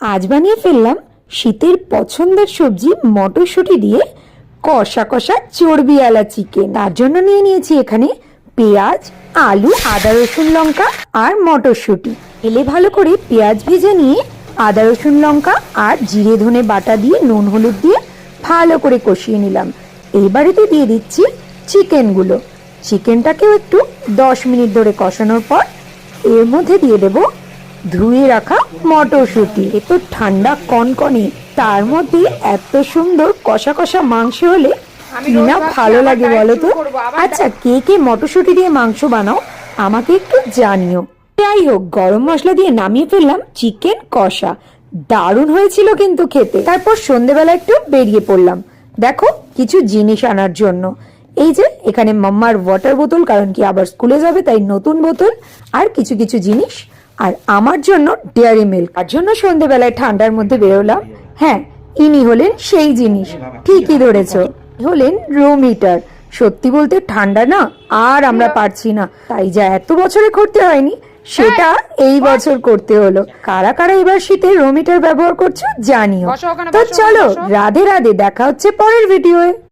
আজ বানিয়ে ফেললাম শীতের পছন্দের সবজি মটরশুঁটি দিয়ে কষা কষা চর্বিওয়ালা চিকেন। তার জন্য নিয়ে নিয়েছি এখানে পেঁয়াজ, আলু, আদা, রসুন, লঙ্কা আর মটরশুঁটি। তেলে ভালো করে পেঁয়াজ ভেজে নিয়ে আদা, রসুন, লঙ্কা আর জিরে ধনে বাটা দিয়ে নুন হলুদ দিয়ে ভালো করে কষিয়ে নিলাম। এইবারেতে দিয়ে দিচ্ছি চিকেনগুলো। চিকেনটাকেও একটু 10 মিনিট ধরে কষানোর পর এর মধ্যে দিয়ে দেব ধুয়ে রাখা মটরশুঁটি। এ তো ঠান্ডা কনকনে, তার মধ্যে এত সুন্দর কষা কষা মাংস হলে না ভালো লাগে বলো তো? আচ্ছা, কে কে মটরশুঁটি দিয়ে মাংস বানাও আমাকে একটু জানিও। যাই হোক, গরম মশলা দিয়ে নামিয়ে ফেললাম চিকেন কষা। দারুণ হয়েছিল কিন্তু খেতে। তারপর সন্ধেবেলা একটু বেরিয়ে পড়লাম দেখো কিছু জিনিস আনার জন্য। এই যে এখানে মাম্মার ওয়াটার বোতল, কারণ কি আবার স্কুলে যাবে তাই নতুন বোতল, আর কিছু কিছু জিনিস, আর আমার জন্য ডেয়ারি মিল্ক। তার জন্য সন্ধেবেলায় ঠান্ডার মধ্যে বেরোলাম। হ্যাঁ, ইনি হলেন সেই জিনিস, ঠিকই ধরেছ, হলেন রুম হিটার। সত্যি বলতে ঠান্ডা না আর আমরা পারছি না, তাই যা এত বছরে করতে হয়নি সেটা এই বছর করতে হলো। কারা কারা এবার শীতে রুম হিটার ব্যবহার করছো জানিও। তো চলো, রাধে রাধে, দেখা হচ্ছে পরের ভিডিওয়ে।